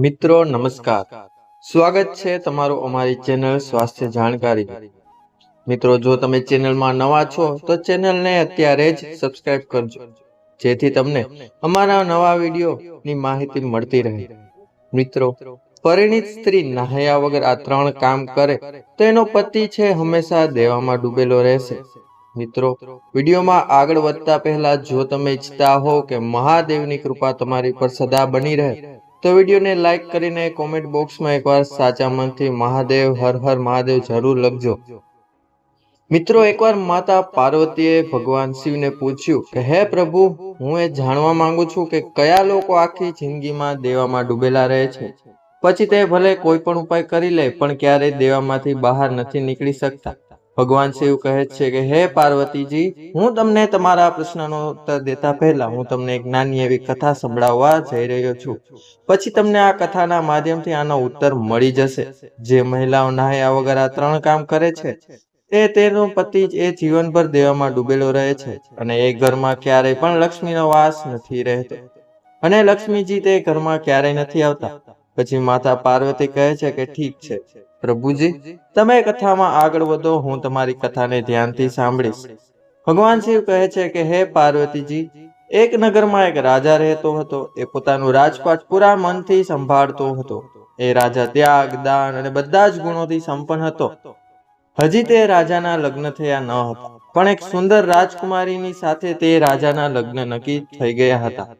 મિત્રો નમસ્કાર, સ્વાગત છે તમારું અમારી ચેનલ સ્વાસ્થ્ય જાણકારી. મિત્રો, જો તમે ચેનલમાં નવા છો તો ચેનલને અત્યારે જ સબસ્ક્રાઇબ કરજો, જેથી તમને અમારા નવા વિડીયોની માહિતી મળતી રહે. મિત્રો, પરિણીત સ્ત્રી નહાયા વગર આ 3 કામ કરે તો એનો પતિ છે હંમેશા દેવામાં ડૂબેલો રહેશે. મિત્રો, વિડીયોમાં આગળ વધતા પહેલા જો તમે ઈચ્છતા હો કે મહાદેવની કૃપા તમારી પર સદા બની રહે તો વિડીયોને લાઈક કરીને કોમેન્ટ બોક્સમાં એકવાર સાચા મનથી મહાદેવ હર હર મહાદેવ જરૂર લખજો. મિત્રો, એકવાર માતા પાર્વતીએ ભગવાન શિવને પૂછ્યું કે હે પ્રભુ, હું એ જાણવા માંગુ છું કે કયા લોકો આખી જિંદગીમાં દેવામાં ડૂબેલા રહે છે, પછી તે ભલે કોઈ પણ ઉપાય કરી લે પણ ક્યારેય દેવામાંથી બહાર નથી નીકળી શકતા. ભગવાન શિવ કહે છે કે હે પાર્વતીજી, હું તમને તમારા પ્રશ્નનો ઉત્તર દેતા પહેલા હું તમને એક નાની એવી કથા સંભળાવવા જઈ રહ્યો છું. પછી તમને આ કથાના માધ્યમથી આનો ઉત્તર મળી જશે. જે મહિલાઓ નહાયા વગર આ 3 કામ કરે છે તેનો પતિ એ જીવનભર દેવામાં ડૂબેલો રહે છે અને એ ઘરમાં ક્યારેય પણ લક્ષ્મીનો વાસ નથી રહેતો અને લક્ષ્મીજી તે ઘરમાં ક્યારેય નથી આવતા. પછી માતા પાર્વતી કહે છે કે ઠીક છે પ્રભુજી, તમે કથામાં આગળ વધો, હું તમારી કથાને ધ્યાનથી સાંભળીશ. ભગવાન શિવ કહે છે કે હે પાર્વતીજી, એક નગરમાં એક રાજા રહેતો હતો. એ પોતાનું રાજપાટ પૂરા મનથી સંભાળતો હતો. એ રાજા ત્યાગ, દાન અને બધા જ ગુણોથી સંપન્ન હતો. હજી તે રાજાના લગ્ન થયા ન હતા, પણ એક સુંદર રાજકુમારીની સાથે તે રાજાના લગ્ન નક્કી થઈ ગયા હતા.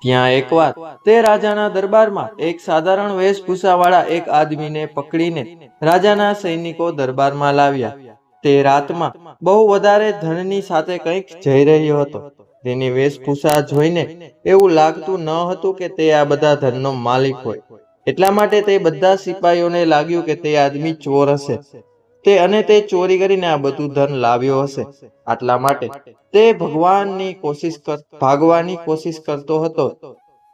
ત્યાં એકવાર તે રાજાના દરબારમાં એક સાધારણ વેશભૂષાવાળા એક આદમીને પકડીને રાજાના સૈનિકો દરબારમાં લાવ્યા. તે રાતમાં બહુ વધારે ધનની સાથે કંઈક જઈ રહ્યો હતો. તેની વેશભૂષા જોઈને એવું લાગતું ન હતું કે તે આ બધા ધનનો માલિક હોય. એટલા માટે તે બધા સિપાહીઓને લાગ્યું કે તે આદમી ચોર હશે તે ચોરી કરીને આ બધું ધન લાવ્યો હશે. આટલા માટે તે ભાગવાની કોશિશ કરતો હતો.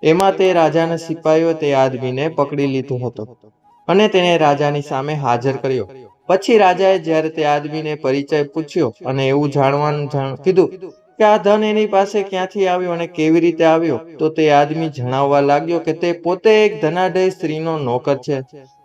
એમાં તે રાજાના સિપાહીઓ તે આદમીને પકડી લીધો હતો અને તેને રાજાની સામે હાજર કર્યો. પછી રાજાએ જ્યારે તે આદમીને પરિચય પૂછ્યો અને એવું જાણવાનું કીધું કે આ ધન એની પાસે ક્યાંથી આવ્યો અને કેવી રીતે આવ્યો, તો તે આદમી જણાવવા લાગ્યો કે તે પોતે એક ધનાઢ્ય સ્ત્રીનો નોકર છે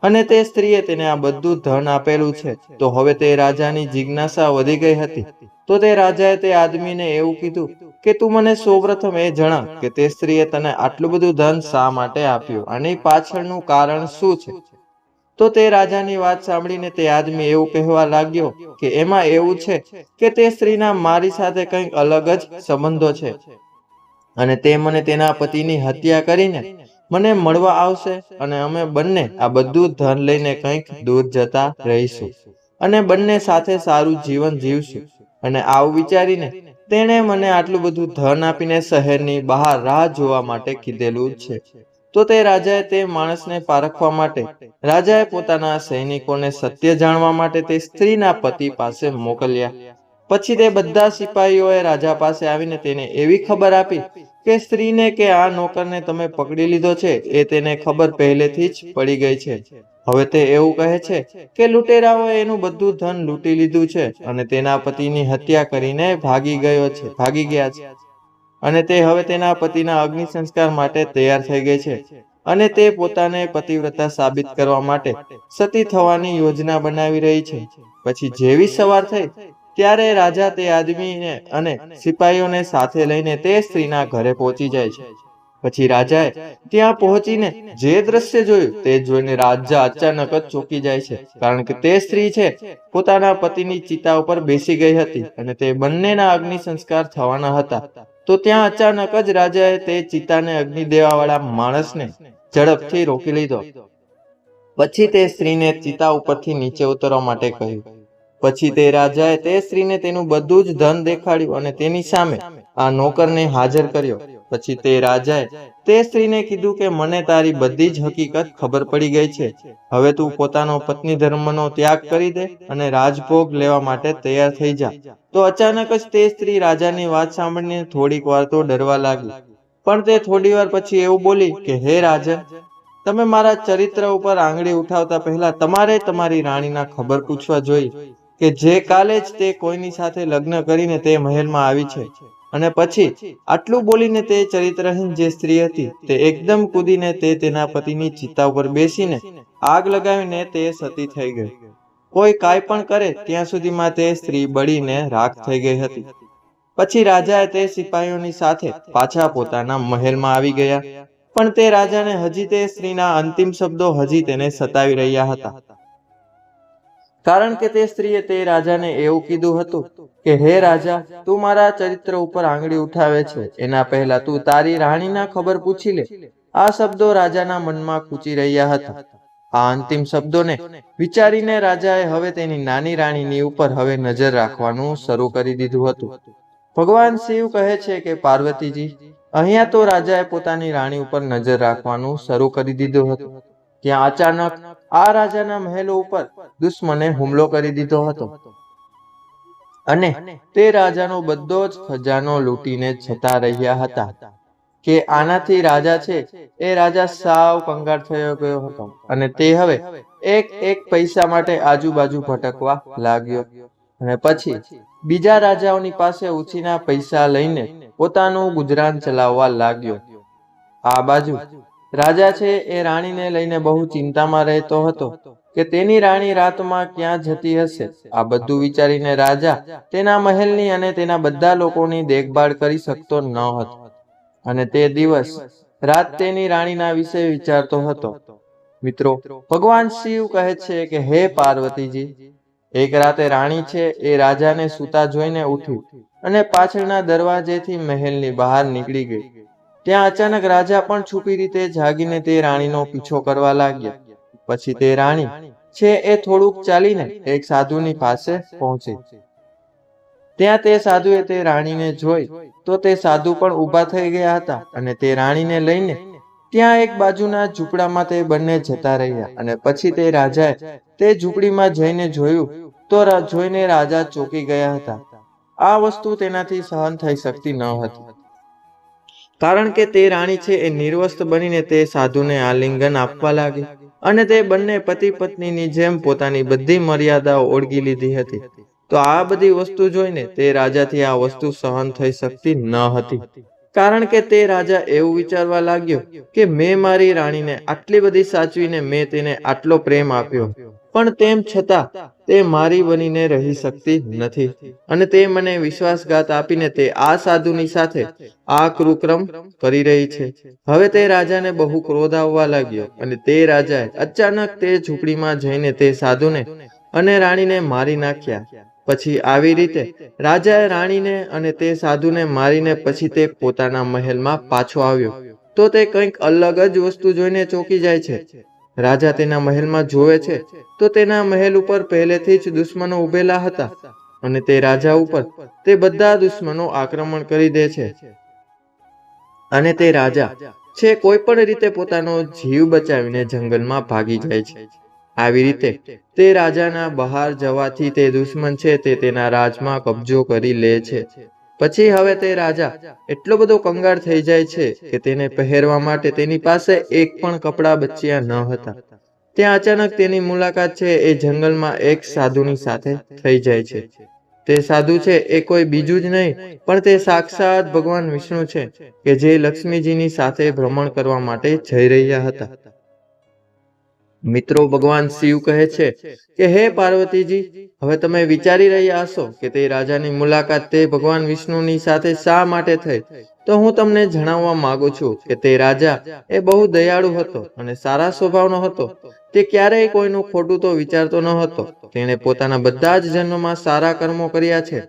અને તે સ્ત્રીએ તેને આ બધું ધન આપેલું છે. તો હવે તે રાજાની જિજ્ઞાસા વધી ગઈ હતી. તો તે રાજાએ તે આદમીને એવું કીધું કે તું મને સૌપ્રથમ એ જણાવ કે તે સ્ત્રીએ તને આટલું બધું ધન શા માટે આપ્યું અને પાછળનું કારણ શું છે. તો તે રાજાની વાત સાંભળીને તે આદમી એવું કહેવા લાગ્યો કે એમાં એવું છે કે તે સ્ત્રીના મારી સાથે કંઈક અલગ જ સંબંધો છે અને તે મને તેના પતિની હત્યા કરીને મને મળવા આવશે અને અમે બંને આ બધું ધન લઈને કંઈક દૂર જતા રહીશું અને બંને સાથે સારું જીવન જીવશું. અને આવું વિચારીને તેણે મને આટલું બધું ધન આપીને શહેરની બહાર રાહ જોવા માટે કીધેલું છે. તો તે રાજાએ તે માણસને પારખવા માટે રાજાએ પોતાના સૈનિકોને સત્ય જાણવા માટે તે સ્ત્રીના પતિ પાસે મોકલ્યા. પછી તે બધા સિપાહીઓએ રાજા પાસે આવીને તેને એવી ખબર આપી કે સ્ત્રીને કે આ નોકરને તમે પકડી લીધો છે એ તેને ખબર પહેલેથી જ પડી ગઈ છે. હવે તે એવું કહે છે કે લૂંટેરાઓએ એનું બધું ધન લૂંટી લીધું છે અને તેના પતિની હત્યા કરીને ભાગી ગયા છે અને તે હવે તેના પતિના અગ્નિ સંસ્કાર માટે તૈયાર થઈ ગઈ છે અને તે પોતાને પતિવ્રતા સાબિત કરવા માટે સતી થવાની યોજના બનાવી રહી છે. પછી જેવી સવાર થઈ ત્યારે રાજા તે આદમીને અને સિપાહીઓને સાથે લઈને તે સ્ત્રીના ઘરે પહોંચી જાય છે. પછી રાજાએ ત્યાં પહોંચીને જે દ્રશ્ય જોયું તે જોઈને રાજા અચાનક જ ચોંકી જાય છે, કારણ કે તે સ્ત્રી છે પોતાના પતિની ચિતા ઉપર બેસી ગઈ હતી અને તે બંનેના અગ્નિ સંસ્કાર થવાના હતા. તો ત્યાં અચાનક જ રાજાએ તે ચિતાને અગ્નિ દેવાવાળા માણસને ઝડપથી રોકી લીધો. પછી તે સ્ત્રીને ચિતા ઉપરથી નીચે ઉતરવા માટે કહ્યું. પછી તે રાજાએ તે સ્ત્રીને તેનું બધું જ ધન દેખાડ્યું અને તેની સામે આ નોકરને હાજર કર્યો. પછી તે રાજાએ તે સ્ત્રીને કીધું કે મને તારી બધી જ હકીકત ખબર પડી ગઈ છે. હવે તું પોતાનો પત્ની ધર્મનો ત્યાગ કરી દે અને રાજભોગ લેવા માટે તૈયાર થઈ જા. તો અચાનક જ તે સ્ત્રી રાજાની વાત સાંભળીને થોડીક વાર તો ડરવા લાગી, પણ તે થોડી વાર પછી એવું બોલી કે હે રાજન, તમે મારા ચરિત્ર ઉપર આંગળી ઉઠાવતા પહેલા તમારે તમારી રાણીના ખબર પૂછવા જોઈએ કે જે કાલે જ તે કોઈની સાથે લગ્ન કરીને તે મહેલમાં આવી છે અને પછી આટલું બોલીને તે ચરિત્રહીન જે સ્ત્રી હતી તે એકદમ કૂદીને તેના પતિની ચિતા ઉપર બેસીને આગ લગાવીને તે સતી થઈ ગઈ. કોઈ કાંઈ પણ કરે ત્યાં સુધીમાં તે સ્ત્રી બળીને રાખ થઈ ગઈ હતી. પછી રાજાએ તે સિપાહીઓની સાથે પાછા પોતાના મહેલમાં આવી ગયા, પણ તે રાજાને હજી તે સ્ત્રીના અંતિમ શબ્દો હજી તેને સતાવી રહ્યા હતા. કારણ કે તે સ્ત્રીએ તે રાજાને એવું કીધું હતું કે હે રાજા, તું મારા ચરિત્ર ઉપર આંગળી ઉઠાવે છે એના પહેલા તું તારી રાણીના ખબર પૂછી લે. આ શબ્દો રાજાના મનમાં ખૂંચી રહ્યા હતા. આ અંતિમ શબ્દોને વિચારીને રાજાએ હવે તેની નાની રાણીની ઉપર હવે નજર રાખવાનું શરૂ કરી દીધું હતું. ભગવાન શિવ કહે છે કે પાર્વતીજી, અહીંયા તો રાજાએ પોતાની રાણી ઉપર નજર રાખવાનું શરૂ કરી દીધું હતું. ત્યાં અચાનક આ રાજાના મહેલો ઉપર દુશ્મને હુમલો કરી દીધો હતો અને તે રાજાનો બધો જ ખજાનો લૂંટીને જતા રહ્યા હતા. કે આનાથી રાજા છે એ રાજા સાવ કંગાળ થયો ગયો હતો અને તે હવે એક એક પૈસા માટે આજુબાજુ ભટકવા લાગ્યો અને પછી બીજા રાજાઓની પાસે ઉછીના પૈસા લઈને પોતાનું ગુજરાન ચલાવવા લાગ્યો. આ બાજુ રાજા છે એ રાણીને લઈને બહુ ચિંતામાં રહેતો હતો કે તેની રાણી રાતમાં ક્યાં જતી હશે. આ બધું વિચારીને રાજા તેના મહેલની અને તેના બધા લોકોની દેખભાળ કરી શકતો ન હતો અને તે દિવસ રાત તેની રાણીના વિશે વિચારતો હતો. મિત્રો, ભગવાન શિવ કહે છે કે હે પાર્વતીજી, એક રાતે રાણી છે એ રાજાને સૂતા જોઈને ઉઠી અને પાછળના દરવાજેથી મહેલની બહાર નીકળી ગઈ. ત્યાં અચાનક રાજા પણ છુપી રીતે જાગીને તે રાણીનો પીછો કરવા લાગ્યા. પછી તે રાણી છે એ થોડુંક ચાલીને એક સાધુની પાસે પહોંચી. ત્યાં તે સાધુએ તે રાણીને જોઈ તો તે સાધુ પણ ઊભા થઈ ગયા હતા અને તે રાણીને લઈને ત્યાં એક બાજુના ઝૂંપડામાં તે બંને જતા રહ્યા અને પછી તે રાજાએ તે ઝૂંપડીમાં જઈને જોયું તો જોઈને રાજા ચોંકી ગયા હતા. આ વસ્તુ તેનાથી સહન થઈ શકતી ન હતી, કારણ કે તે રાણી છે એ નિર્વસ્ત્ર બનીને તે સાધુને આલિંગન આપવા લાગી અને તે બંને પતિ પત્નીની જેમ પોતાની બધી મર્યાદાઓ ઓળગી લીધી હતી. તો આ બધી વસ્તુ જોઈને તે રાજાથી આ વસ્તુ સહન થઈ શકતી ન હતી, કારણ કે તે રાજા એવું વિચારવા લાગ્યો કે મેં મારી રાણીને આટલી બધી સાચવીને મેં તેને આટલો પ્રેમ આપ્યો, પણ તેમ છતાં તે મારી બનીને રહી શકતી નથી અને તે મને વિશ્વાસઘાત આપીને તે આ સાધુની સાથે આ કૃક્રમ કરી રહી છે. હવે તે રાજાને બહુ ક્રોધ આવવા લાગ્યો અને તે રાજાએ અચાનક તે ઝૂંપડીમાં જઈને તે સાધુને અને રાણીને મારી નાખ્યા. પછી આવી રીતે રાજાએ રાણીને અને તે સાધુને મારીને પછી તે પોતાના મહેલમાં પાછો આવ્યો તો તે કંઈક અલગ જ વસ્તુ જોઈને ચોંકી જાય છે. રાજા તેના મહેલમાં જોવે છે તો તેના મહેલ ઉપર પહેલેથી જ દુશ્મનો ઉભેલા હતા અને તે રાજા ઉપર તે બધા દુશ્મનો આક્રમણ કરી દે છે અને તે રાજા છે કોઈ પણ રીતે પોતાનો જીવ બચાવીને જંગલમાં ભાગી જાય છે. આવી રીતે તે રાજાના બહાર જવાથી તે દુશ્મન છે તે તેના રાજમાં કબજો કરી લે છે. પછી હવે તે રાજા એટલો બધો કંગાળ થઈ જાય છે કે તેને પહેરવા માટે તેની પાસે એક પણ કપડાં બચ્યા ન હતા. ત્યાં અચાનક તેની મુલાકાત છે એ જંગલમાં એક સાધુની સાથે થઈ જાય છે. તે સાધુ છે એ કોઈ બીજું જ નહીં પણ તે સાક્ષાત ભગવાન વિષ્ણુ છે કે જે લક્ષ્મીજીની સાથે ભ્રમણ કરવા માટે જઈ રહ્યા હતા. મિત્રો, ભગવાન શિવ કહે છે કે હે પાર્વતીજી, હવે તમે વિચારી રહ્યા હશો કે તે રાજાની મુલાકાત તે ભગવાન વિષ્ણુની સાથે શા માટે થઈ. તો હું તમને જણાવવા માંગુ છું કે તે રાજા એ બહુ દયાળુ હતો અને સારા સ્વભાવનો હતો. તે ક્યારેય કોઈનું ખોટું તો વિચારતો ન હતો. તેણે પોતાના બધા જ જન્મમાં સારા કર્મો કર્યા છે.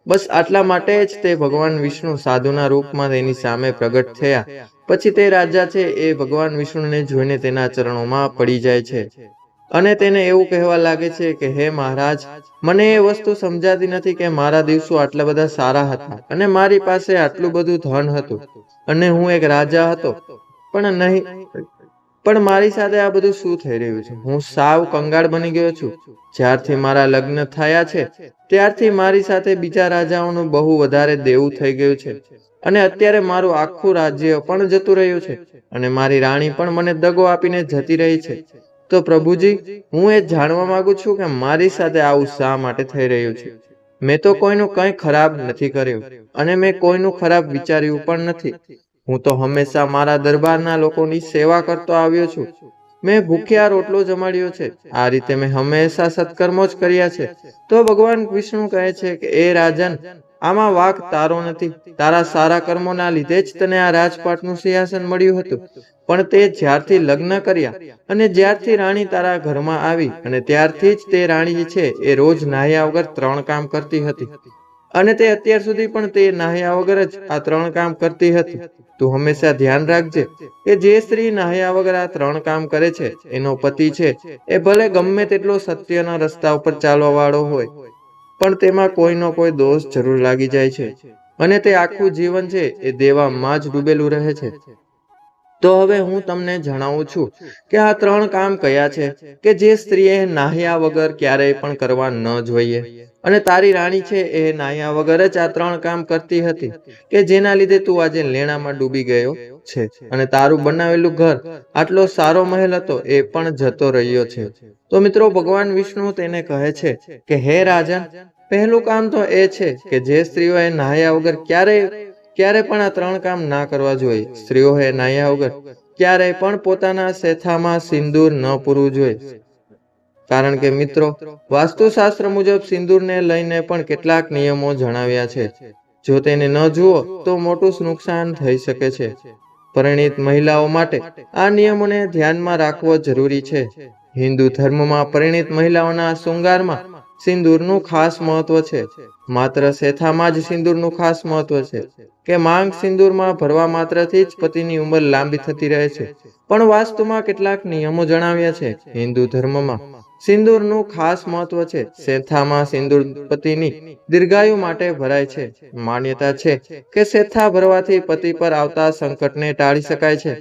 બસ આટલા માટે જ તે ભગવાન વિષ્ણુ સાધુના રૂપમાં તેની સામે પ્રગટ થયા. પછી તે રાજા છે એ ભગવાન વિષ્ણુને જોઈને તેના ચરણોમાં પડી જાય છે અને તેને એવું કહેવા લાગે છે કે હે મહારાજ, મને એ વસ્તુ સમજાતી નથી કે મારા દિવસો આટલા બધા સારા હતા અને મારી પાસે આટલું બધું ધન હતું અને હું એક રાજા હતો, પણ મારી સાથે આ બધું શું થઈ રહ્યું છે? હું સાવ કંગાળ બની ગયો છું. જ્યારથી મારા લગ્ન થયા છે ત્યારથી મારી સાથે બીજા રાજાઓનું બહુ વધારે દેવું થઈ ગયું છે અને અત્યારે મારું આખું રાજ્ય પણ જતું રહ્યું છે અને મારી રાણી પણ મને દગો આપીને જતી રહી છે. તો પ્રભુજી, હું એ જાણવા માંગુ છું કે મારી સાથે આવું શા માટે થઈ રહ્યું છે. મેં તો કોઈનું કંઈ ખરાબ નથી કર્યું અને મેં કોઈનું ખરાબ વિચાર્યું પણ નથી. હું તો હંમેશા મારા દરબારના લોકોની સેવા કરતો આવ્યો છું. મેં ભૂખ્યા રોટલો જમાડ્યો છે. આ રીતે મેં હંમેશા સત્કર્મો જ કર્યા છે. તો ભગવાન વિષ્ણુ કહે છે કે એ રાજન, આમાં વાંક તારો નથી. તારા સારા કર્મોના લીધે જ તને આ રાજપાટનું સિંહાસન મળ્યું હતું. પણ તે જ્યારથી લગ્ન કર્યા અને જ્યારથી રાણી તારા ઘરમાં આવી અને ત્યારથી જ તે રાણી છે એ રોજ નાહ્યા વગર 3 કામ કરતી હતી. અને તે અત્યાર સુધી પણ તે નાહ્યા વગર જ આ 3 કામ કરતી હતી. તું હંમેશા ધ્યાન રાખજે કે જે સ્ત્રી નાહ્યા વગર આ 3 કામ કરે છે એનો પતિ છે એ ભલે ગમે તેટલો સત્યના રસ્તા ઉપર ચાલવા વાળો હોય, પણ તેમાં કોઈનો કોઈ દોષ જરૂર લાગી જાય છે અને તે આખું જીવન છે એ દેવામાં જ ડૂબેલું રહે છે. તો હવે હું તમને જણાવું છું કે આ 3 કામ કયા છે કે જે સ્ત્રીએ નાહ્યા વગર ક્યારેય પણ કરવા ન જોઈએ. અને તારી રાણી છે એ નાહ્યા વગર જ આ 3 કામ કરતી હતી કે જેના લીધે તું આજે લેણામાં ડૂબી ગયો છે અને તારું બનાવેલું ઘર, આટલો સારો મહેલ હતો, એ પણ જતો રહ્યો છે. તો મિત્રો, ભગવાન વિષ્ણુ તેને કહે છે કે હે રાજન, પહેલું કામ તો એ છે કે જે સ્ત્રીઓએ નાહ્યા વગર ક્યારે પણ આ 3 કામ ના કરવા જોઈએ. સ્ત્રીઓએ નાહ્યા વગર ક્યારેય પણ પોતાના શેથામાં સિંદૂર ન પૂરવું જોઈએ. કારણ કે મિત્રો, વાસ્તુશાસ્ત્ર મુજબ સિંદૂરને લઈને પણ કેટલાક નિયમો જણાવ્યા છે. જો તેને ન જુઓ તો મોટું નુકસાન થઈ શકે છે. પરિણીત મહિલાઓ માટે આ નિયમોને ધ્યાનમાં રાખવો જરૂરી છે. હિન્દુ ધર્મમાં પરિણીત મહિલાઓના શૃંગારમાં સિંદૂરનું ખાસ મહત્વ છે. માત્ર શેથામાં જ સિંદૂરનું ખાસ મહત્વ છે કે માંગ સિંદૂરમાં ભરવા માત્રથી જ પતિની ઉંમર લાંબી થતી રહે છે. પણ વાસ્તુમાં કેટલાક નિયમો જણાવ્યા છે. હિન્દુ ધર્મમાં સિંદૂરનું ખાસ મહત્વ છે. શેથામાં સિંદૂર પતિની દીર્ઘાયુ માટે ભરાય છે. માન્યતા છે કે શેથા ભરવાથી પતિ પર આવતા સંકટને ટાળી શકાય છે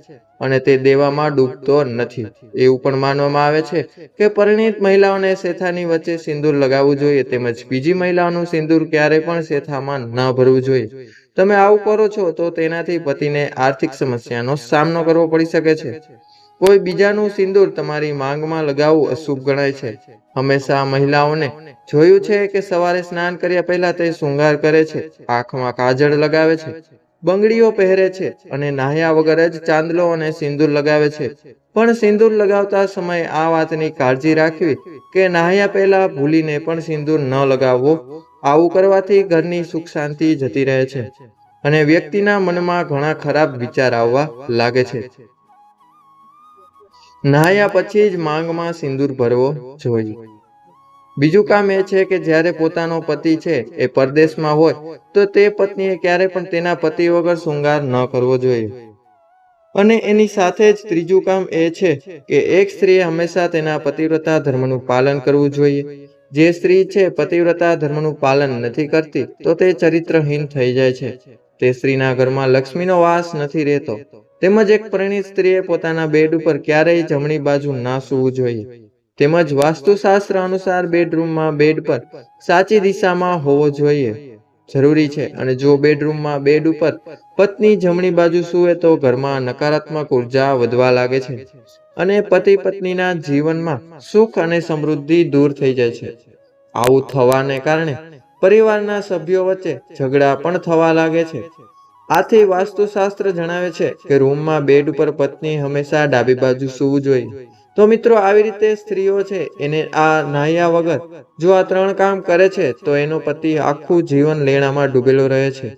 અને તે દેવામાં ડૂબતો નથી. એવું પણ માનવામાં આવે છે કે પરિણીત મહિલાઓને શેથાની વચ્ચે સિંદૂર લગાવવું જોઈએ, તેમજ બીજી મહિલાઓનું સિંદૂર ક્યારેય પણ શેથામાં ન ભરવું જોઈએ. તમે આવું કરો છો તો તેનાથી પતિને આર્થિક સમસ્યાનો સામનો કરવો પડી શકે છે. કોઈ બીજાનું સિંદૂર તમારી માંગમાં લગાવવું અશુભ ગણાય છે. હંમેશા મહિલાઓને જોયું છે કે સવારે સ્નાન કર્યા પહેલા તે શૃંગાર કરે છે, આંખમાં કાજળ લગાવે છે, બંગડીઓ પહેરે છે અને નાહ્યા વગર જ ચાંદલો અને સિંદૂર લગાવે છે. પણ સિંદૂર લગાવતા સમયે આ વાતની કાળજી રાખવી કે નાહ્યા પહેલા ભૂલીને પણ સિંદૂર ન લગાવવો. આવું કરવાથી ઘરની સુખ શાંતિ જતી રહે છે અને વ્યક્તિના મનમાં ઘણા ખરાબ વિચાર આવવા લાગે છે. નાહ્યા પછી જ માંગમાં સિંદૂર ભરવો જોઈએ. બીજું કામ એ છે કે જ્યારે પોતાનો પતિ છે એ પરદેશમાં હોય તો તે પત્નીએ ક્યારે પણ તેના પતિ વગર શૃંગાર ન કરવો જોઈએ. અને એની સાથે જ ત્રીજું કામ એ છે કે એક સ્ત્રીએ હંમેશા તેના પતિવ્રતા ધર્મનું પાલન કરવું જોઈએ. જે સ્ત્રી છે પતિવ્રતા ધર્મનું પાલન નથી કરતી તો તે ચરિત્રહીન થઈ જાય છે. તે સ્ત્રીના ઘરમાં લક્ષ્મીનો વાસ નથી રહેતો. તેમજ એક પરિણીત સ્ત્રીએ પોતાના બેડ ઉપર ક્યારેય જમણી બાજુ ના સૂવું જોઈએ. તેમજ વાસ્તુશાસ્ત્ર અનુસાર બેડરૂમમાં બેડ પર સાચી દિશામાં હોવો જોઈએ જરૂરી છે. અને જો બેડરૂમમાં બેડ ઉપર પત્ની જમણી બાજુ સૂવે તો ઘરમાં નકારાત્મક ઉર્જા વધવા લાગે છે અને પતિ પત્નીના જીવનમાં સુખ અને સમૃદ્ધિ દૂર થઈ જાય છે. આવું થવાને કારણે પરિવારના સભ્યો વચ્ચે ઝઘડા પણ થવા લાગે છે. આથી વાસ્તુશાસ્ત્ર જણાવે છે કે રૂમમાં બેડ ઉપર પત્ની હંમેશા ડાબી બાજુ સૂવું જોઈએ. તો મિત્રો, આવી રીતે સ્ત્રીઓ છે એને આ નાહ્યા વગર જો આ 3 કામ કરે છે તો એનો પતિ આખું જીવન લેણામાં ડૂબેલો રહે છે.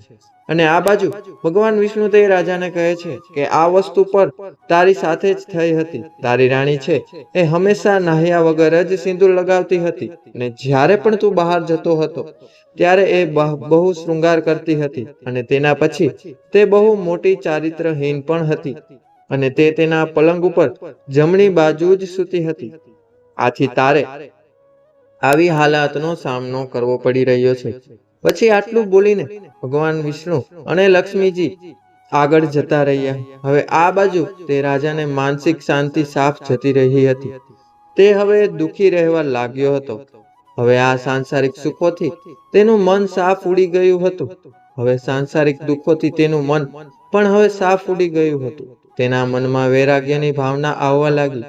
અને આ બાજુ ભગવાન વિષ્ણુ તે રાજાને કહે છે કે આ વસ્તુ પર તારી સાથે જ થઈ હતી. તારી રાણી છે એ હંમેશા નાહ્યા વગર જ સિંદૂર લગાવતી હતી અને જ્યારે પણ તું બહાર જતો હતો ત્યારે એ બહુ શૃંગાર કરતી હતી અને તેના પછી તે બહુ મોટી ચારિત્રહીન પણ હતી અને તે તેના પલંગ ઉપર જમણી બાજુ જ સૂતી હતી. આથી તારે આવી હાલાતનો સામનો કરવો પડી રહ્યો છે. પછી આટલું બોલીને ભગવાન વિષ્ણુ અને લક્ષ્મીજી આગળ જતા રહ્યા. હવે આ બાજુ તે રાજાને માનસિક શાંતિ સાફ જતી રહી હતી. તે હવે દુઃખી રહેવા લાગ્યો હતો. હવે આ સાંસારિક સુખોથી તેનું મન સાફ ઉડી ગયું હતું. હવે સાંસારિક દુઃખોથી તેનું મન પણ હવે સાફ ઉડી ગયું હતું. તેના મનમાં વૈરાગ્યની ભાવના આવવા લાગી.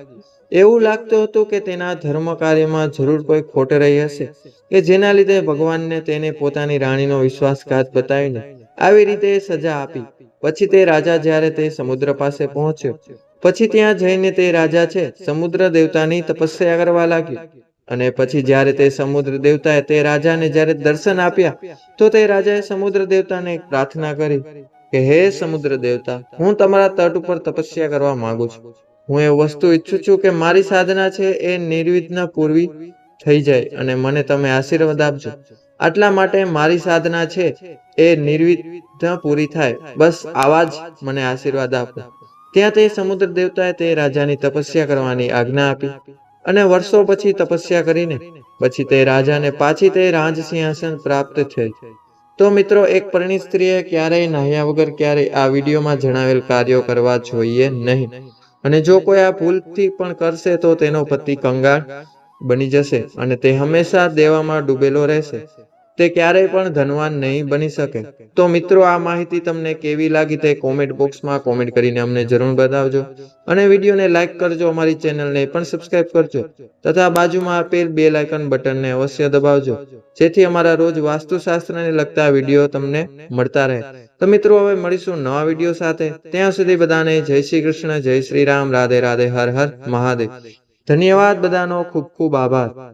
એવું લાગતું હતું કે તેના ધર્મ કાર્યમાં જરૂર કોઈ ખોટ રહી હશે કે જેના લીધે ભગવાનને તેને પોતાની રાણીનો વિશ્વાસઘાત બતાવીને આવી રીતે સજા આપી. પછી તે રાજા જ્યારે તે સમુદ્ર પાસે પહોંચ્યો પછી ત્યાં જઈને તે રાજા છે સમુદ્ર દેવતાની તપસ્યા કરવા લાગ્યો. અને પછી જ્યારે તે સમુદ્ર દેવતાએ તે રાજાને જ્યારે દર્શન આપ્યા તો તે રાજાએ સમુદ્ર દેવતાને એક પ્રાર્થના કરી કે હે સમુદ્ર દેવતા, હું તમારા તટ ઉપર તપસ્યા કરવા માંગુ છું. હું એ વસ્તુ ઈચ્છું છું કે મારી સાધના છે એ નિર્વિઘ્ન પૂરી થઈ જાય અને મને તમે આશીર્વાદ આપજો. આટલા માટે મારી સાધના છે એ નિર્વિઘ્ન પૂરી થાય. બસ આવા જ મને આશીર્વાદ આપો. ત્યાં તે સમુદ્ર દેવતાએ તે રાજાની તપસ્યા કરવાની આજ્ઞા આપી અને વર્ષો પછી તપસ્યા કરીને પછી તે રાજાને પાછી તે રાજ સિંહાસન પ્રાપ્ત થઈ. તો મિત્રો, એક પરિણીત સ્ત્રીએ ક્યારેય નાહ્યા વગર ક્યારેય આ વિડીયોમાં જણાવેલ કાર્યો કરવા જોઈએ નહીં. અને જો કોઈ આ ભૂલથી પણ કરશે તો તેનો પતિ કંગાળ બની જશે અને તે હંમેશા દેવામાં ડૂબેલો રહેશે. તે ક્યારેય પણ ધનવાન નહીં બની શકે. તો મિત્રો, આ માહિતી તમને કેવી લાગી તે કોમેન્ટ બોક્સમાં કોમેન્ટ કરીને અમને જરૂર બતાવજો. અને વિડીયોને લાઈક કરજો, અમારી ચેનલને પણ સબસ્ક્રાઇબ કરજો તથા બાજુમાં આપેલ બેલ આઇકન બટનને અવશ્ય દબાવજો જેથી અમારા રોજ વાસ્તુશાસ્ત્રને લગતા વિડીયો તમને મળતા રહે. તો મિત્રો, હવે મળીશું નવા વિડીયો સાથે. ત્યાં સુધી બધાને જય શ્રી કૃષ્ણ, જય શ્રી રામ, રાધે રાધે, હર હર મહાદેવ. ધન્યવાદ. બધાનો ખૂબ ખૂબ આભાર.